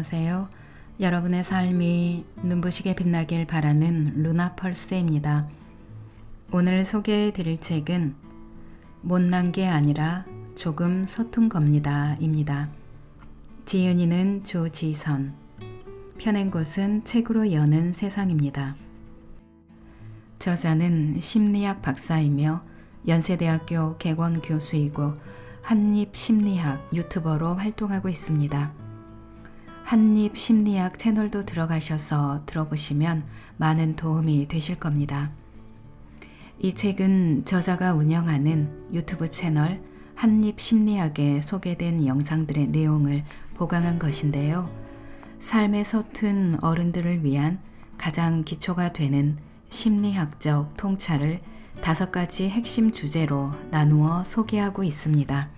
안녕하세요. 여러분의 삶이 눈부시게 빛나길 바라는 루나펄스입니다. 오늘 소개해 드릴 책은 못난 게 아니라 조금 서툰 겁니다 입니다. 지은이는 조지선, 펴낸 곳은 책으로 여는 세상입니다. 저자는 심리학 박사이며 연세대학교 객원 교수이고 한입심리학 유튜버로 활동하고 있습니다. 한입심리학 채널도 들어가셔서 들어보시면 많은 도움이 되실 겁니다. 이 책은 저자가 운영하는 유튜브 채널 한입심리학에 소개된 영상들의 내용을 보강한 것인데요. 삶의 서툰 어른들을 위한 가장 기초가 되는 심리학적 통찰을 5가지 핵심 주제로 나누어 소개하고 있습니다.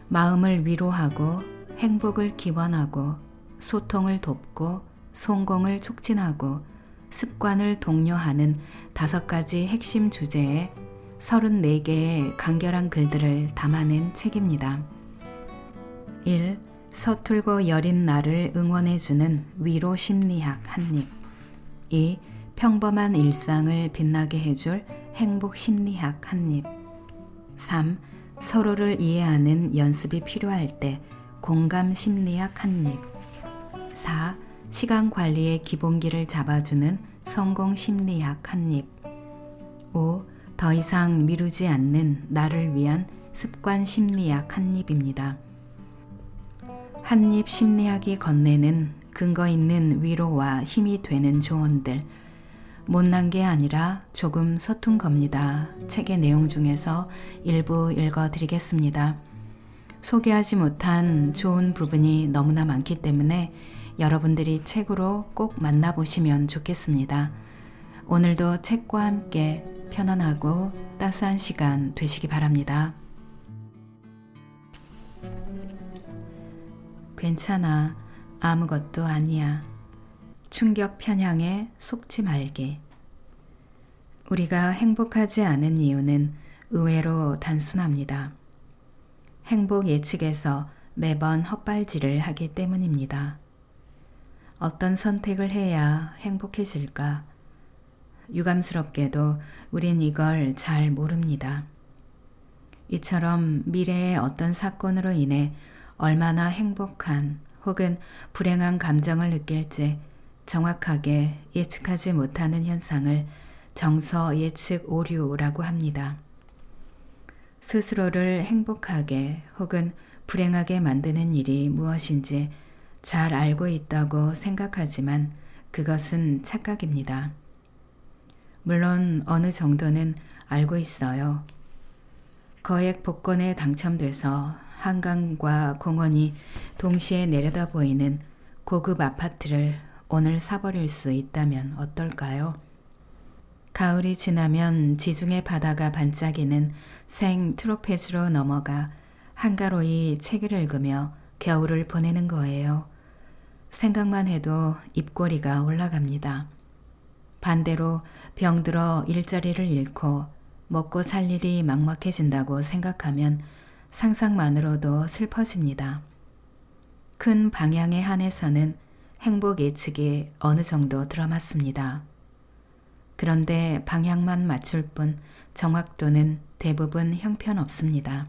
마음을 위로하고 행복을 기원하고 소통을 돕고 성공을 촉진하고 습관을 독려하는 5가지 핵심 주제에 34개의 간결한 글들을 담아낸 책입니다. 1. 서툴고 여린 나를 응원해주는 위로 심리학 한입. 2. 평범한 일상을 빛나게 해줄 행복 심리학 한입. 3. 서로를 이해하는 연습이 필요할 때 공감 심리학 한입. 4. 시간 관리의 기본기를 잡아주는 성공 심리학 한입. 5. 더 이상 미루지 않는 나를 위한 습관 심리학 한입입니다. 한입 심리학이 건네는 근거 있는 위로와 힘이 되는 조언들, 못난 게 아니라 조금 서툰 겁니다. 책의 내용 중에서 일부 읽어드리겠습니다. 소개하지 못한 좋은 부분이 너무나 많기 때문에 여러분들이 책으로 꼭 만나보시면 좋겠습니다. 오늘도 책과 함께 편안하고 따스한 시간 되시기 바랍니다. 괜찮아. 아무것도 아니야. 충격 편향에 속지 말기. 우리가 행복하지 않은 이유는 의외로 단순합니다. 행복 예측에서 매번 헛발질을 하기 때문입니다. 어떤 선택을 해야 행복해질까? 유감스럽게도 우린 이걸 잘 모릅니다. 이처럼 미래의 어떤 사건으로 인해 얼마나 행복한 혹은 불행한 감정을 느낄지 정확하게 예측하지 못하는 현상을 정서 예측 오류라고 합니다. 스스로를 행복하게 혹은 불행하게 만드는 일이 무엇인지 잘 알고 있다고 생각하지만 그것은 착각입니다. 물론 어느 정도는 알고 있어요. 거액 복권에 당첨돼서 한강과 공원이 동시에 내려다 보이는 고급 아파트를 오늘 사버릴 수 있다면 어떨까요? 가을이 지나면 지중해 바다가 반짝이는 생 트로페즈로 넘어가 한가로이 책을 읽으며 겨울을 보내는 거예요. 생각만 해도 입꼬리가 올라갑니다. 반대로 병들어 일자리를 잃고 먹고 살 일이 막막해진다고 생각하면 상상만으로도 슬퍼집니다. 큰 방향에 한해서는 행복 예측이 어느 정도 들어맞습니다. 그런데 방향만 맞출 뿐 정확도는 대부분 형편없습니다.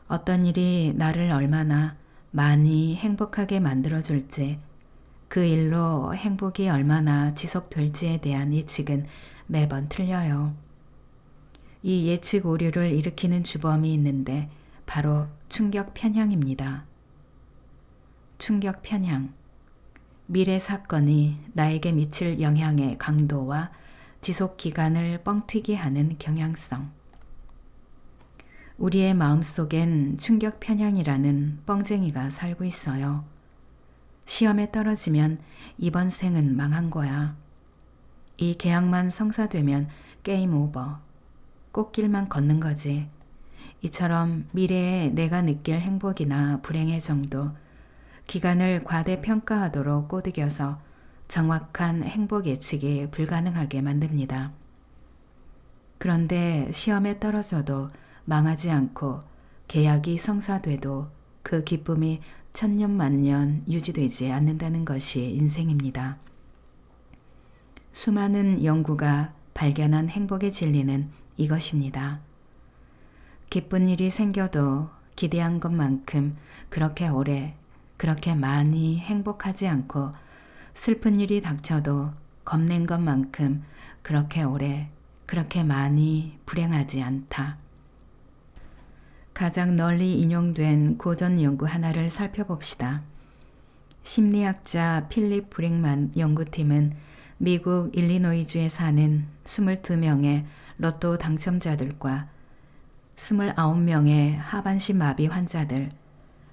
어떤 일이 나를 얼마나 많이 행복하게 만들어줄지, 그 일로 행복이 얼마나 지속될지에 대한 예측은 매번 틀려요. 이 예측 오류를 일으키는 주범이 있는데 바로 충격 편향입니다. 충격 편향. 미래 사건이 나에게 미칠 영향의 강도와 지속 기간을 뻥튀기 하는 경향성. 우리의 마음속엔 충격 편향이라는 뻥쟁이가 살고 있어요. 시험에 떨어지면 이번 생은 망한 거야. 이 계약만 성사되면 게임 오버. 꽃길만 걷는 거지. 이처럼 미래에 내가 느낄 행복이나 불행의 정도, 기간을 과대평가하도록 꼬드겨서 정확한 행복 예측이 불가능하게 만듭니다. 그런데 시험에 떨어져도 망하지 않고 계약이 성사돼도 그 기쁨이 천년 만년 유지되지 않는다는 것이 인생입니다. 수많은 연구가 발견한 행복의 진리는 이것입니다. 기쁜 일이 생겨도 기대한 것만큼 그렇게 오래, 그렇게 많이 행복하지 않고 슬픈 일이 닥쳐도 겁낸 것만큼 그렇게 오래, 그렇게 많이 불행하지 않다. 가장 널리 인용된 고전 연구 하나를 살펴봅시다. 심리학자 필립 브링만 연구팀은 미국 일리노이주에 사는 22명의 로또 당첨자들과 29명의 하반신 마비 환자들,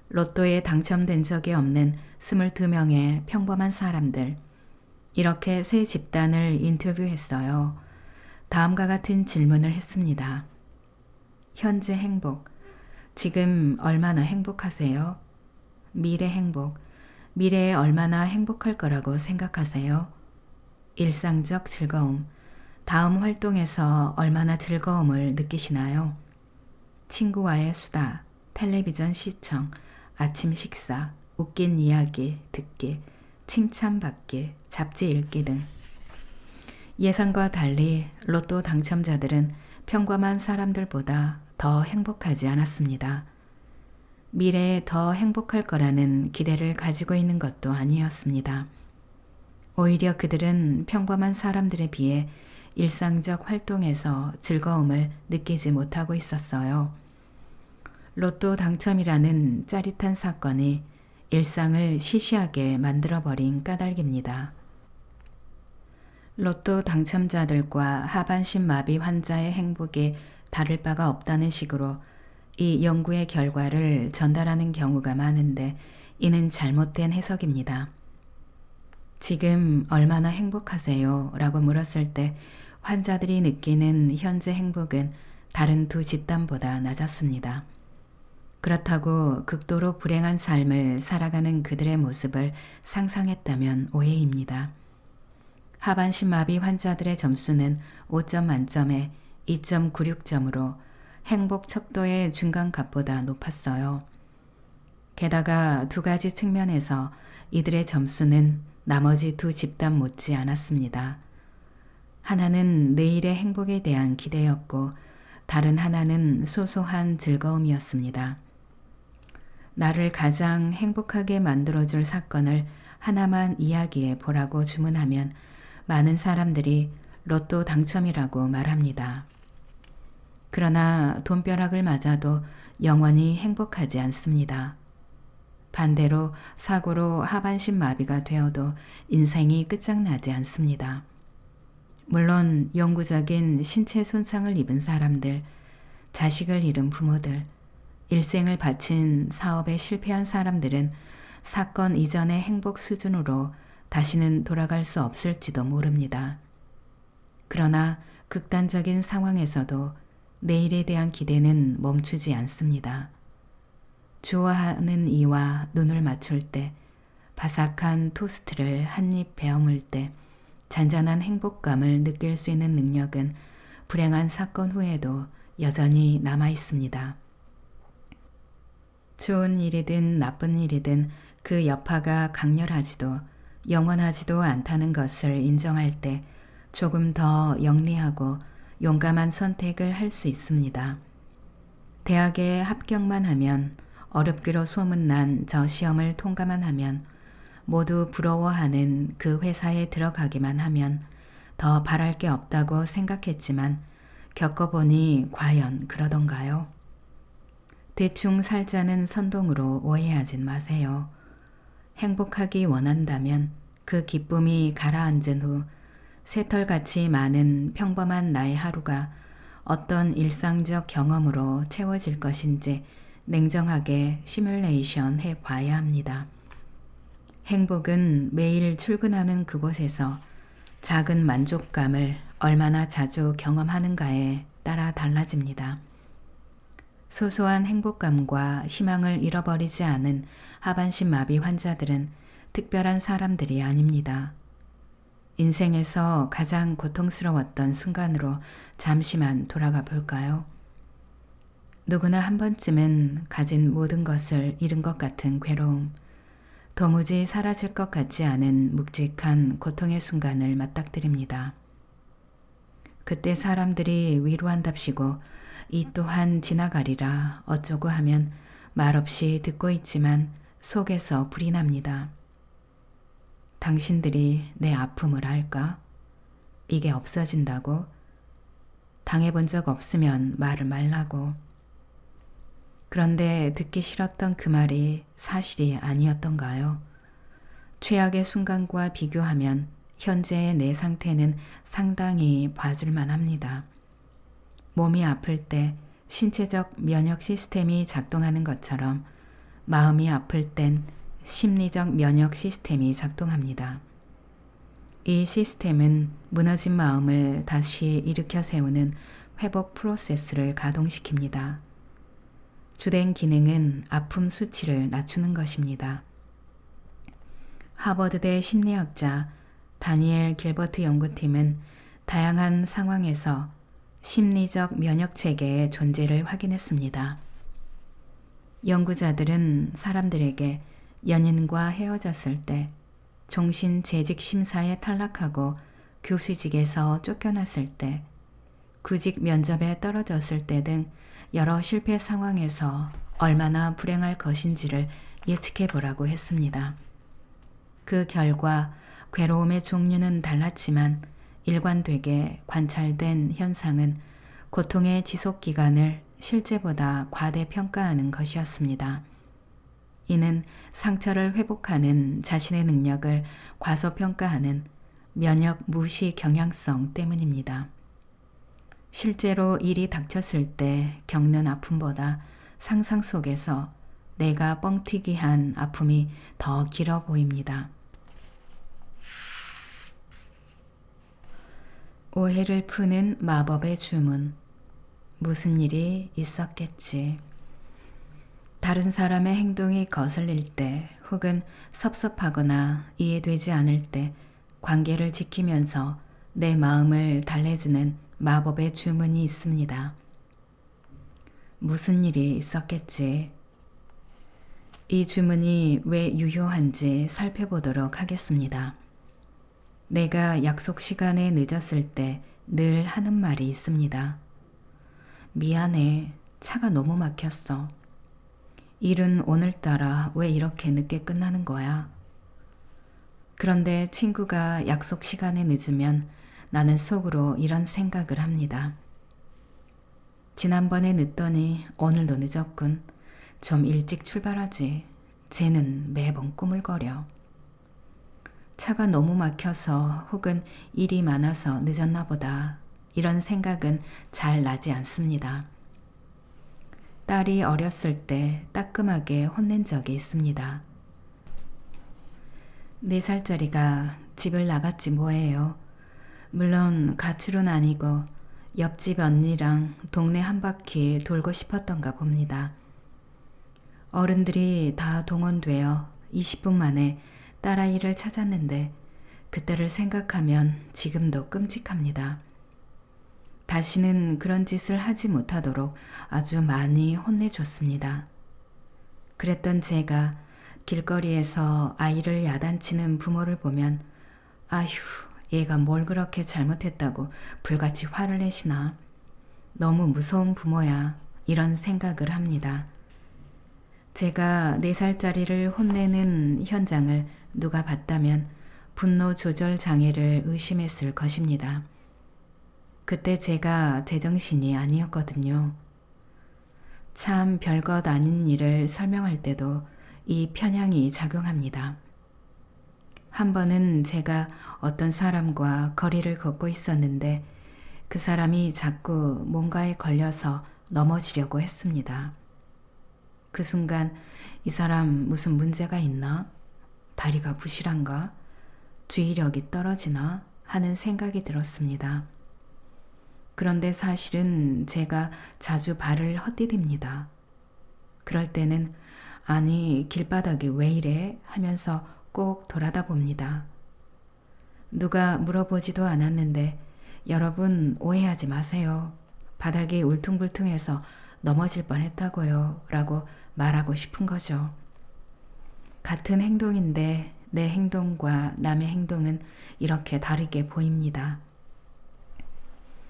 로또에 당첨된 적이 없는 22명의 평범한 사람들, 이렇게 세 집단을 인터뷰했어요. 다음과 같은 질문을 했습니다. 현재 행복, 지금 얼마나 행복하세요? 미래 행복, 미래에 얼마나 행복할 거라고 생각하세요? 일상적 즐거움, 다음 활동에서 얼마나 즐거움을 느끼시나요? 친구와의 수다, 텔레비전 시청, 아침 식사, 웃긴 이야기 듣기, 칭찬받기, 잡지 읽기 등. 예상과 달리 로또 당첨자들은 평범한 사람들보다 더 행복하지 않았습니다. 미래에 더 행복할 거라는 기대를 가지고 있는 것도 아니었습니다. 오히려 그들은 평범한 사람들에 비해 일상적 활동에서 즐거움을 느끼지 못하고 있었어요. 로또 당첨이라는 짜릿한 사건이 일상을 시시하게 만들어버린 까닭입니다. 로또 당첨자들과 하반신 마비 환자의 행복이 다를 바가 없다는 식으로 이 연구의 결과를 전달하는 경우가 많은데 이는 잘못된 해석입니다. 지금 얼마나 행복하세요? 라고 물었을 때 환자들이 느끼는 현재 행복은 다른 두 집단보다 낮았습니다. 그렇다고 극도로 불행한 삶을 살아가는 그들의 모습을 상상했다면 오해입니다. 하반신 마비 환자들의 점수는 5점 만점에 2.96점으로 행복 척도의 중간값보다 높았어요. 게다가 두 가지 측면에서 이들의 점수는 나머지 두 집단 못지 않았습니다. 하나는 내일의 행복에 대한 기대였고 다른 하나는 소소한 즐거움이었습니다. 나를 가장 행복하게 만들어줄 사건을 하나만 이야기해 보라고 주문하면 많은 사람들이 로또 당첨이라고 말합니다. 그러나 돈벼락을 맞아도 영원히 행복하지 않습니다. 반대로 사고로 하반신 마비가 되어도 인생이 끝장나지 않습니다. 물론 영구적인 신체 손상을 입은 사람들, 자식을 잃은 부모들, 일생을 바친 사업에 실패한 사람들은 사건 이전의 행복 수준으로 다시는 돌아갈 수 없을지도 모릅니다. 그러나 극단적인 상황에서도 내일에 대한 기대는 멈추지 않습니다. 좋아하는 이와 눈을 맞출 때, 바삭한 토스트를 한 입 베어물 때 잔잔한 행복감을 느낄 수 있는 능력은 불행한 사건 후에도 여전히 남아 있습니다. 좋은 일이든 나쁜 일이든 그 여파가 강렬하지도 영원하지도 않다는 것을 인정할 때 조금 더 영리하고 용감한 선택을 할 수 있습니다. 대학에 합격만 하면, 어렵기로 소문난 저 시험을 통과만 하면, 모두 부러워하는 그 회사에 들어가기만 하면 더 바랄 게 없다고 생각했지만 겪어보니 과연 그러던가요? 대충 살자는 선동으로 오해하진 마세요. 행복하기 원한다면 그 기쁨이 가라앉은 후 새털같이 많은 평범한 나의 하루가 어떤 일상적 경험으로 채워질 것인지 냉정하게 시뮬레이션 해봐야 합니다. 행복은 매일 출근하는 그곳에서 작은 만족감을 얼마나 자주 경험하는가에 따라 달라집니다. 소소한 행복감과 희망을 잃어버리지 않은 하반신 마비 환자들은 특별한 사람들이 아닙니다. 인생에서 가장 고통스러웠던 순간으로 잠시만 돌아가 볼까요? 누구나 한 번쯤은 가진 모든 것을 잃은 것 같은 괴로움, 도무지 사라질 것 같지 않은 묵직한 고통의 순간을 맞닥뜨립니다. 그때 사람들이 위로한답시고 이 또한 지나가리라 어쩌고 하면 말없이 듣고 있지만 속에서 불이 납니다. 당신들이 내 아픔을 알까? 이게 없어진다고? 당해본 적 없으면 말을 말라고. 그런데 듣기 싫었던 그 말이 사실이 아니었던가요? 최악의 순간과 비교하면 현재의 내 상태는 상당히 봐줄만 합니다. 몸이 아플 때 신체적 면역 시스템이 작동하는 것처럼 마음이 아플 땐 심리적 면역 시스템이 작동합니다. 이 시스템은 무너진 마음을 다시 일으켜 세우는 회복 프로세스를 가동시킵니다. 주된 기능은 아픔 수치를 낮추는 것입니다. 하버드대 심리학자 다니엘 길버트 연구팀은 다양한 상황에서 심리적 면역 체계의 존재를 확인했습니다. 연구자들은 사람들에게 연인과 헤어졌을 때, 종신 재직 심사에 탈락하고 교수직에서 쫓겨났을 때, 구직 면접에 떨어졌을 때 등 여러 실패 상황에서 얼마나 불행할 것인지를 예측해 보라고 했습니다. 그 결과 괴로움의 종류는 달랐지만 일관되게 관찰된 현상은 고통의 지속 기간을 실제보다 과대평가하는 것이었습니다. 이는 상처를 회복하는 자신의 능력을 과소평가하는 면역 무시 경향성 때문입니다. 실제로 일이 닥쳤을 때 겪는 아픔보다 상상 속에서 내가 뻥튀기한 아픔이 더 길어 보입니다. 오해를 푸는 마법의 주문. 무슨 일이 있었겠지. 다른 사람의 행동이 거슬릴 때 혹은 섭섭하거나 이해되지 않을 때 관계를 지키면서 내 마음을 달래주는 마법의 주문이 있습니다. 무슨 일이 있었겠지. 이 주문이 왜 유효한지 살펴보도록 하겠습니다. 내가 약속 시간에 늦었을 때 늘 하는 말이 있습니다. 미안해. 차가 너무 막혔어. 일은 오늘따라 왜 이렇게 늦게 끝나는 거야? 그런데 친구가 약속 시간에 늦으면 나는 속으로 이런 생각을 합니다. 지난번에 늦더니 오늘도 늦었군. 좀 일찍 출발하지. 쟤는 매번 꾸물거려. 차가 너무 막혀서 혹은 일이 많아서 늦었나 보다. 이런 생각은 잘 나지 않습니다. 딸이 어렸을 때 따끔하게 혼낸 적이 있습니다. 4살짜리가 집을 나갔지 뭐예요. 물론 가출은 아니고 옆집 언니랑 동네 한 바퀴 돌고 싶었던가 봅니다. 어른들이 다 동원되어 20분 만에 딸아이를 찾았는데 그때를 생각하면 지금도 끔찍합니다. 다시는 그런 짓을 하지 못하도록 아주 많이 혼내줬습니다. 그랬던 제가 길거리에서 아이를 야단치는 부모를 보면 아휴, 얘가 뭘 그렇게 잘못했다고 불같이 화를 내시나. 너무 무서운 부모야. 이런 생각을 합니다. 제가 4살짜리를 혼내는 현장을 누가 봤다면 분노 조절 장애를 의심했을 것입니다. 그때 제가 제정신이 아니었거든요. 참 별것 아닌 일을 설명할 때도 이 편향이 작용합니다. 한 번은 제가 어떤 사람과 거리를 걷고 있었는데 그 사람이 자꾸 뭔가에 걸려서 넘어지려고 했습니다. 그 순간 이 사람 무슨 문제가 있나? 다리가 부실한가? 주의력이 떨어지나? 하는 생각이 들었습니다. 그런데 사실은 제가 자주 발을 헛디딥니다. 그럴 때는 아니 길바닥이 왜 이래? 하면서 꼭 돌아다 봅니다. 누가 물어보지도 않았는데 여러분 오해하지 마세요. 바닥이 울퉁불퉁해서 넘어질 뻔했다고요 라고 말하고 싶은 거죠. 같은 행동인데 내 행동과 남의 행동은 이렇게 다르게 보입니다.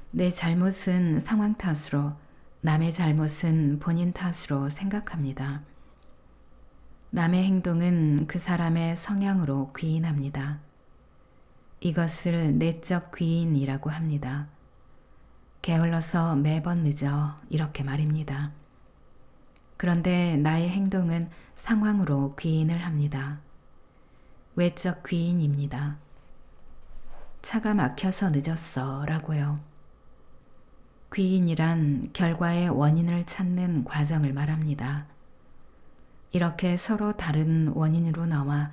내 잘못은 상황 탓으로, 남의 잘못은 본인 탓으로 생각합니다. 남의 행동은 그 사람의 성향으로 귀인합니다. 이것을 내적 귀인이라고 합니다. 게을러서 매번 늦어 이렇게 말입니다. 그런데 나의 행동은 상황으로 귀인을 합니다. 외적 귀인입니다. 차가 막혀서 늦었어 라고요. 귀인이란 결과의 원인을 찾는 과정을 말합니다. 이렇게 서로 다른 원인으로 나와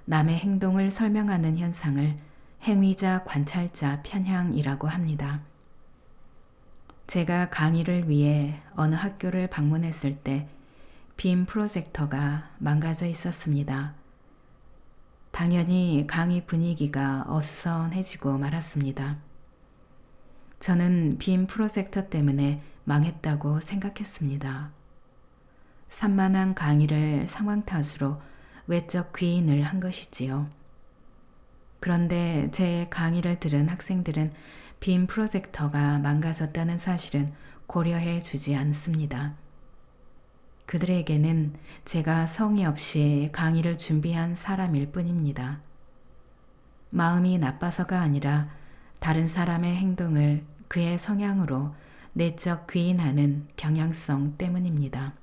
남의 행동을 설명하는 현상을 행위자 관찰자 편향이라고 합니다. 제가 강의를 위해 어느 학교를 방문했을 때 빔 프로젝터가 망가져 있었습니다. 당연히 강의 분위기가 어수선해지고 말았습니다. 저는 빔 프로젝터 때문에 망했다고 생각했습니다. 산만한 강의를 상황 탓으로 외적 귀인을 한 것이지요. 그런데 제 강의를 들은 학생들은 빔 프로젝터가 망가졌다는 사실은 고려해 주지 않습니다. 그들에게는 제가 성의 없이 강의를 준비한 사람일 뿐입니다. 마음이 나빠서가 아니라 다른 사람의 행동을 그의 성향으로 내적 귀인하는 경향성 때문입니다.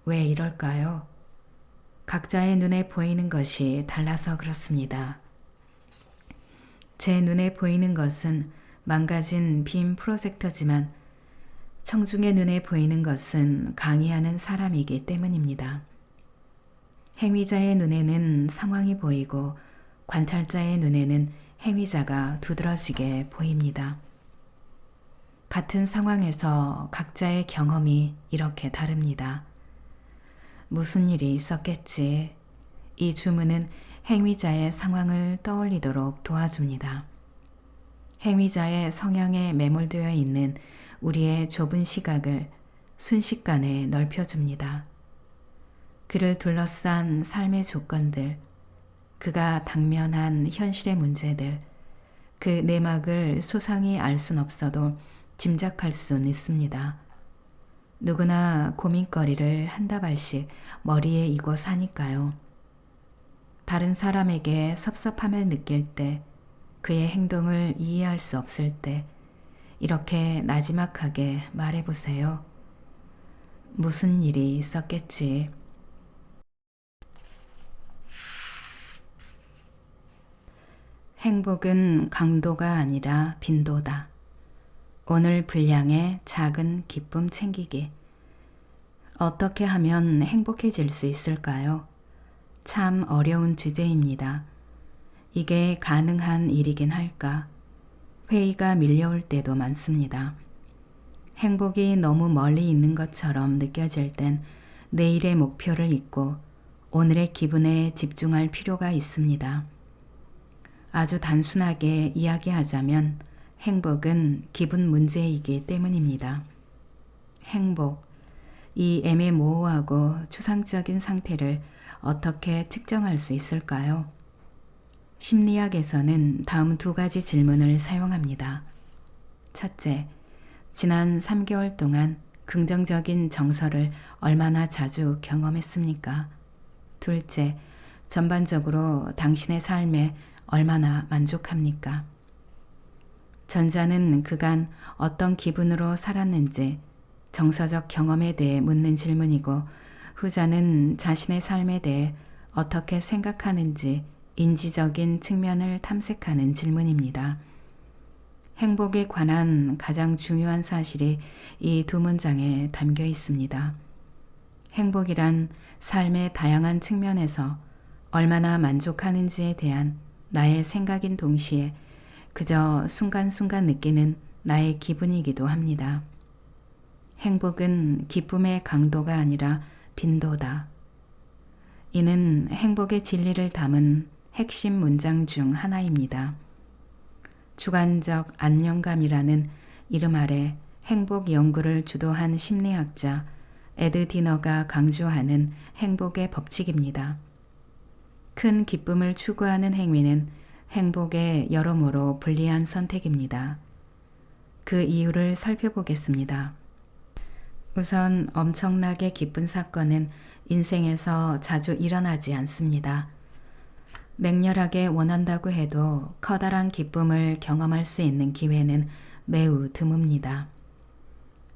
왜 이럴까요? 각자의 눈에 보이는 것이 달라서 그렇습니다. 제 눈에 보이는 것은 망가진 빔 프로젝터지만 청중의 눈에 보이는 것은 강의하는 사람이기 때문입니다. 행위자의 눈에는 상황이 보이고 관찰자의 눈에는 행위자가 두드러지게 보입니다. 같은 상황에서 각자의 경험이 이렇게 다릅니다. 무슨 일이 있었겠지. 이 주문은 행위자의 상황을 떠올리도록 도와줍니다. 행위자의 성향에 매몰되어 있는 우리의 좁은 시각을 순식간에 넓혀줍니다. 그를 둘러싼 삶의 조건들, 그가 당면한 현실의 문제들, 그 내막을 소상히 알 순 없어도 짐작할 수는 있습니다. 누구나 고민거리를 한 다발씩 머리에 이고 사니까요. 다른 사람에게 섭섭함을 느낄 때, 그의 행동을 이해할 수 없을 때 이렇게 나지막하게 말해보세요. 무슨 일이 있었겠지. 행복은 강도가 아니라 빈도다. 오늘 분량의 작은 기쁨 챙기기. 어떻게 하면 행복해질 수 있을까요? 참 어려운 주제입니다. 이게 가능한 일이긴 할까? 회의가 밀려올 때도 많습니다. 행복이 너무 멀리 있는 것처럼 느껴질 땐 내일의 목표를 잊고 오늘의 기분에 집중할 필요가 있습니다. 아주 단순하게 이야기하자면 행복은 기분 문제이기 때문입니다. 행복, 이 애매모호하고 추상적인 상태를 어떻게 측정할 수 있을까요? 심리학에서는 다음 두 가지 질문을 사용합니다. 첫째, 지난 3개월 동안 긍정적인 정서를 얼마나 자주 경험했습니까? 둘째, 전반적으로 당신의 삶에 얼마나 만족합니까? 전자는 그간 어떤 기분으로 살았는지 정서적 경험에 대해 묻는 질문이고, 후자는 자신의 삶에 대해 어떻게 생각하는지 인지적인 측면을 탐색하는 질문입니다. 행복에 관한 가장 중요한 사실이 이 두 문장에 담겨 있습니다. 행복이란 삶의 다양한 측면에서 얼마나 만족하는지에 대한 나의 생각인 동시에 그저 순간순간 느끼는 나의 기분이기도 합니다. 행복은 기쁨의 강도가 아니라 빈도다. 이는 행복의 진리를 담은 핵심 문장 중 하나입니다. 주관적 안정감이라는 이름 아래 행복 연구를 주도한 심리학자 에드 디너가 강조하는 행복의 법칙입니다. 큰 기쁨을 추구하는 행위는 행복에 여러모로 불리한 선택입니다. 그 이유를 살펴보겠습니다. 우선 엄청나게 기쁜 사건은 인생에서 자주 일어나지 않습니다. 맹렬하게 원한다고 해도 커다란 기쁨을 경험할 수 있는 기회는 매우 드뭅니다.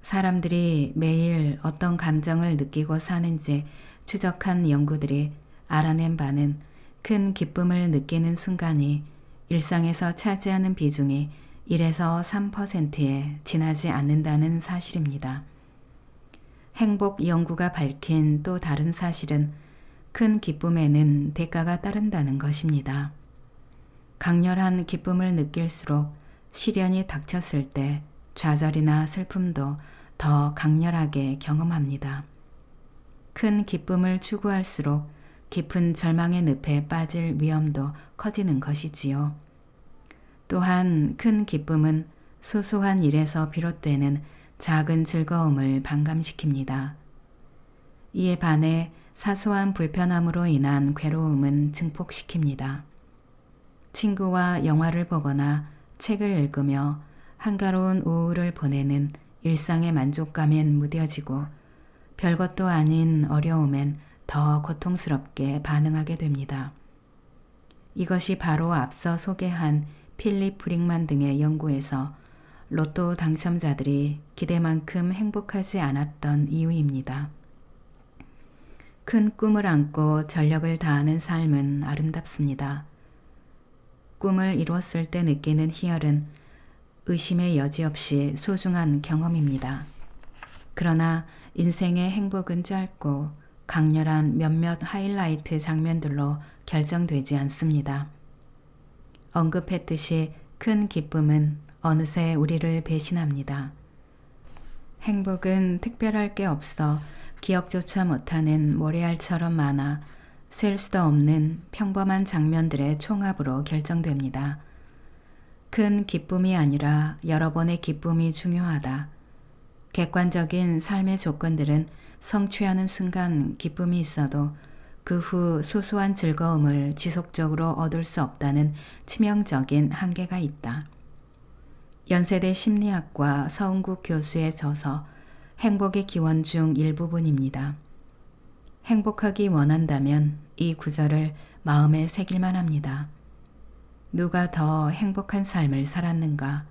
사람들이 매일 어떤 감정을 느끼고 사는지 추적한 연구들이 알아낸 바는 큰 기쁨을 느끼는 순간이 일상에서 차지하는 비중이 1에서 3%에 지나지 않는다는 사실입니다. 행복 연구가 밝힌 또 다른 사실은 큰 기쁨에는 대가가 따른다는 것입니다. 강렬한 기쁨을 느낄수록 시련이 닥쳤을 때 좌절이나 슬픔도 더 강렬하게 경험합니다. 큰 기쁨을 추구할수록 깊은 절망의 늪에 빠질 위험도 커지는 것이지요. 또한 큰 기쁨은 소소한 일에서 비롯되는 작은 즐거움을 반감시킵니다. 이에 반해 사소한 불편함으로 인한 괴로움은 증폭시킵니다. 친구와 영화를 보거나 책을 읽으며 한가로운 오후를 보내는 일상의 만족감엔 무뎌지고 별것도 아닌 어려움엔 더 고통스럽게 반응하게 됩니다. 이것이 바로 앞서 소개한 필립 브릭만 등의 연구에서 로또 당첨자들이 기대만큼 행복하지 않았던 이유입니다. 큰 꿈을 안고 전력을 다하는 삶은 아름답습니다. 꿈을 이뤘을 때 느끼는 희열은 의심의 여지 없이 소중한 경험입니다. 그러나 인생의 행복은 짧고 강렬한 몇몇 하이라이트 장면들로 결정되지 않습니다. 언급했듯이 큰 기쁨은 어느새 우리를 배신합니다. 행복은 특별할 게 없어 기억조차 못하는 모래알처럼 많아 셀 수도 없는 평범한 장면들의 총합으로 결정됩니다. 큰 기쁨이 아니라 여러 번의 기쁨이 중요하다. 객관적인 삶의 조건들은 성취하는 순간 기쁨이 있어도 그 후 소소한 즐거움을 지속적으로 얻을 수 없다는 치명적인 한계가 있다. 연세대 심리학과 서은국 교수의 저서 행복의 기원 중 일부분입니다. 행복하기 원한다면 이 구절을 마음에 새길만 합니다. 누가 더 행복한 삶을 살았는가?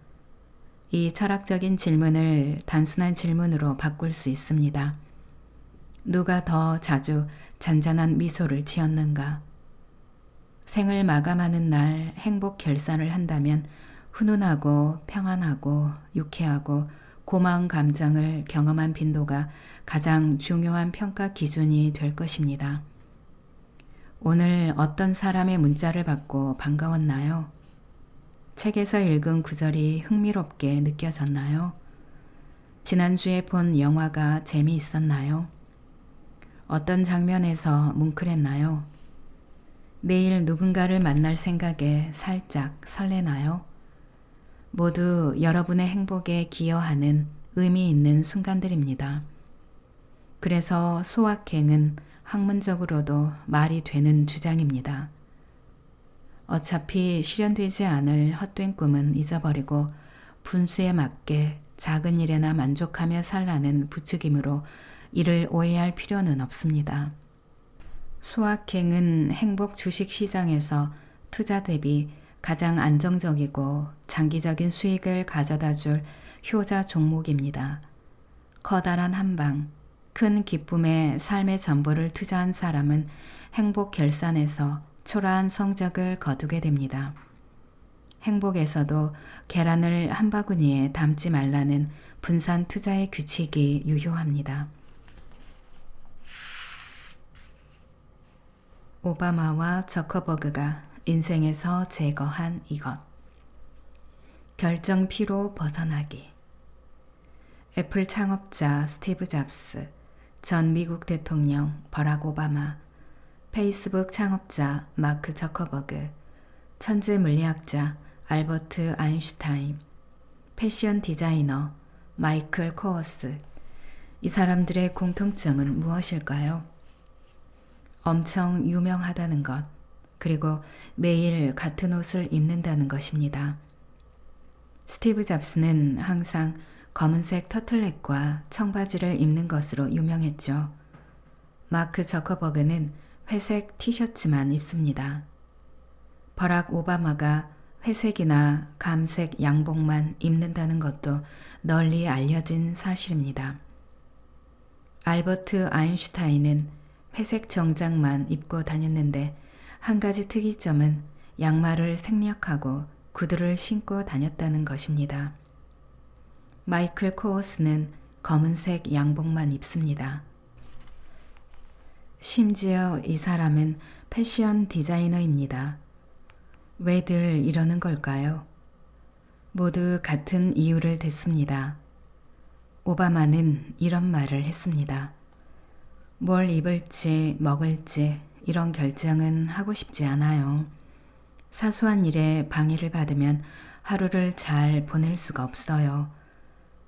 이 철학적인 질문을 단순한 질문으로 바꿀 수 있습니다. 누가 더 자주 잔잔한 미소를 지었는가? 생을 마감하는 날 행복 결산을 한다면 훈훈하고 평안하고 유쾌하고 고마운 감정을 경험한 빈도가 가장 중요한 평가 기준이 될 것입니다. 오늘 어떤 사람의 문자를 받고 반가웠나요? 책에서 읽은 구절이 흥미롭게 느껴졌나요? 지난주에 본 영화가 재미있었나요? 어떤 장면에서 뭉클했나요? 내일 누군가를 만날 생각에 살짝 설레나요? 모두 여러분의 행복에 기여하는 의미 있는 순간들입니다. 그래서 소확행은 학문적으로도 말이 되는 주장입니다. 어차피 실현되지 않을 헛된 꿈은 잊어버리고 분수에 맞게 작은 일에나 만족하며 살라는 부추김으로 이를 오해할 필요는 없습니다. 소확행은 행복 주식시장에서 투자 대비 가장 안정적이고 장기적인 수익을 가져다 줄 효자 종목입니다. 커다란 한방, 큰 기쁨에 삶의 전부를 투자한 사람은 행복 결산에서 초라한 성적을 거두게 됩니다. 행복에서도 계란을 한 바구니에 담지 말라는 분산 투자의 규칙이 유효합니다. 오바마와 저커버그가 인생에서 제거한 이것. 결정 피로 벗어나기. 애플 창업자 스티브 잡스, 전 미국 대통령 버락 오바마, 페이스북 창업자 마크 저커버그, 천재 물리학자 알버트 아인슈타인, 패션 디자이너 마이클 코어스. 이 사람들의 공통점은 무엇일까요? 엄청 유명하다는 것, 그리고 매일 같은 옷을 입는다는 것입니다. 스티브 잡스는 항상 검은색 터틀넥과 청바지를 입는 것으로 유명했죠. 마크 저커버그는 회색 티셔츠만 입습니다. 버락 오바마가 회색이나 감색 양복만 입는다는 것도 널리 알려진 사실입니다. 알버트 아인슈타인은 회색 정장만 입고 다녔는데 한 가지 특이점은 양말을 생략하고 구두를 신고 다녔다는 것입니다. 마이클 코어스는 검은색 양복만 입습니다. 심지어 이 사람은 패션 디자이너입니다. 왜들 이러는 걸까요? 모두 같은 이유를 댔습니다. 오바마는 이런 말을 했습니다. 뭘 입을지 먹을지 이런 결정은 하고 싶지 않아요. 사소한 일에 방해를 받으면 하루를 잘 보낼 수가 없어요.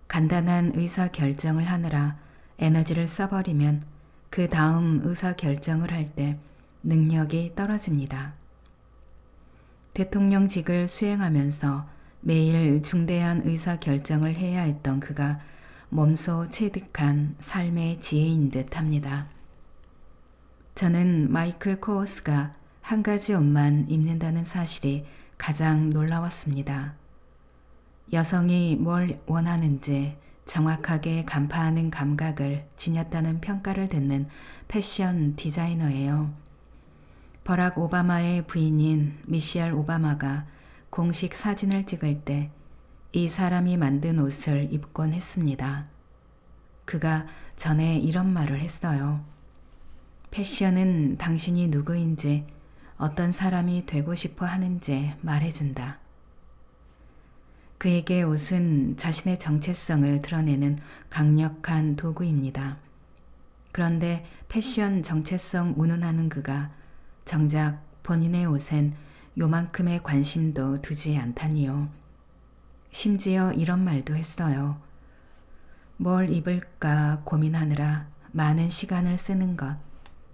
간단한 의사 결정을 하느라 에너지를 써버리면 그 다음 의사 결정을 할 때 능력이 떨어집니다. 대통령직을 수행하면서 매일 중대한 의사 결정을 해야 했던 그가 몸소 체득한 삶의 지혜인 듯 합니다. 저는 마이클 코어스가 한 가지 옷만 입는다는 사실이 가장 놀라웠습니다. 여성이 뭘 원하는지 정확하게 간파하는 감각을 지녔다는 평가를 듣는 패션 디자이너예요. 버락 오바마의 부인인 미셸 오바마가 공식 사진을 찍을 때 이 사람이 만든 옷을 입곤 했습니다. 그가 전에 이런 말을 했어요. 패션은 당신이 누구인지 어떤 사람이 되고 싶어 하는지 말해준다. 그에게 옷은 자신의 정체성을 드러내는 강력한 도구입니다. 그런데 패션 정체성 운운하는 그가 정작 본인의 옷엔 요만큼의 관심도 두지 않다니요. 심지어 이런 말도 했어요. 뭘 입을까 고민하느라 많은 시간을 쓰는 것,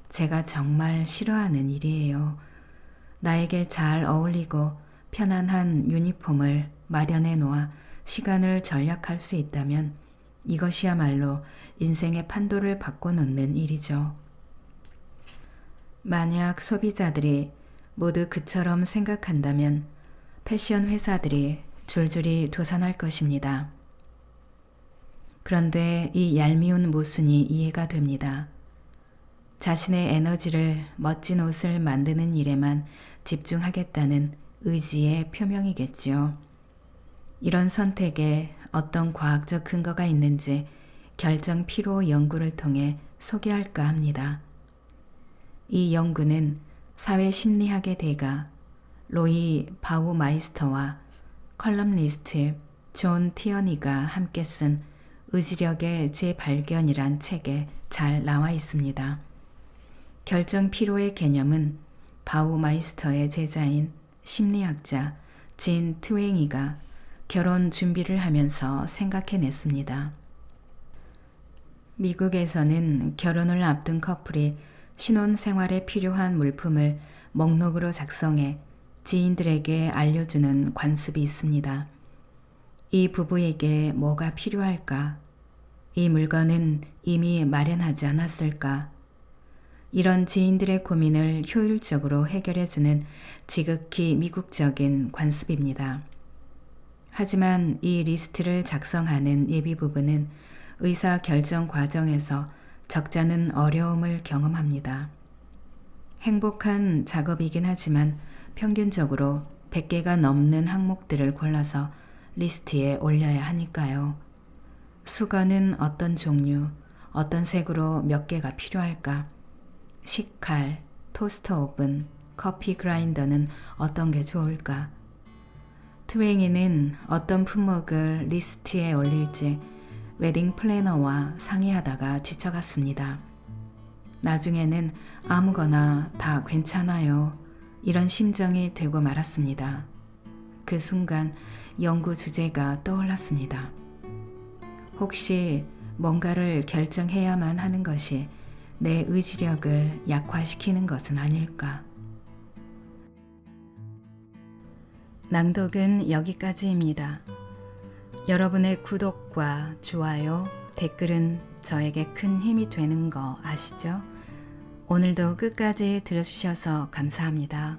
제가 정말 싫어하는 일이에요. 나에게 잘 어울리고 편안한 유니폼을 마련해 놓아 시간을 절약할 수 있다면 이것이야말로 인생의 판도를 바꿔놓는 일이죠. 만약 소비자들이 모두 그처럼 생각한다면 패션 회사들이 줄줄이 도산할 것입니다. 그런데 이 얄미운 모순이 이해가 됩니다. 자신의 에너지를 멋진 옷을 만드는 일에만 집중하겠다는 의지의 표명이겠지요. 이런 선택에 어떤 과학적 근거가 있는지 결정 피로 연구를 통해 소개할까 합니다. 이 연구는 사회심리학의 대가 로이 바우마이스터와 컬럼니스트 존 티어니가 함께 쓴 의지력의 재발견이란 책에 잘 나와 있습니다. 결정 피로의 개념은 바우마이스터의 제자인 심리학자 진 트웨잉이가 결혼 준비를 하면서 생각해냈습니다. 미국에서는 결혼을 앞둔 커플이 신혼생활에 필요한 물품을 목록으로 작성해 지인들에게 알려주는 관습이 있습니다. 이 부부에게 뭐가 필요할까? 이 물건은 이미 마련하지 않았을까? 이런 지인들의 고민을 효율적으로 해결해주는 지극히 미국적인 관습입니다. 하지만 이 리스트를 작성하는 예비 부부는 의사 결정 과정에서 적잖은 어려움을 경험합니다. 행복한 작업이긴 하지만 평균적으로 100개가 넘는 항목들을 골라서 리스트에 올려야 하니까요. 수건은 어떤 종류, 어떤 색으로 몇 개가 필요할까? 식칼, 토스터 오븐, 커피 그라인더는 어떤 게 좋을까? 트웨잉이는 어떤 품목을 리스트에 올릴지 웨딩 플래너와 상의하다가 지쳐갔습니다. 나중에는 아무거나 다 괜찮아요. 이런 심정이 되고 말았습니다. 그 순간 연구 주제가 떠올랐습니다. 혹시 뭔가를 결정해야만 하는 것이 내 의지력을 약화시키는 것은 아닐까? 낭독은 여기까지입니다. 여러분의 구독과 좋아요, 댓글은 저에게 큰 힘이 되는 거 아시죠? 오늘도 끝까지 들어주셔서 감사합니다.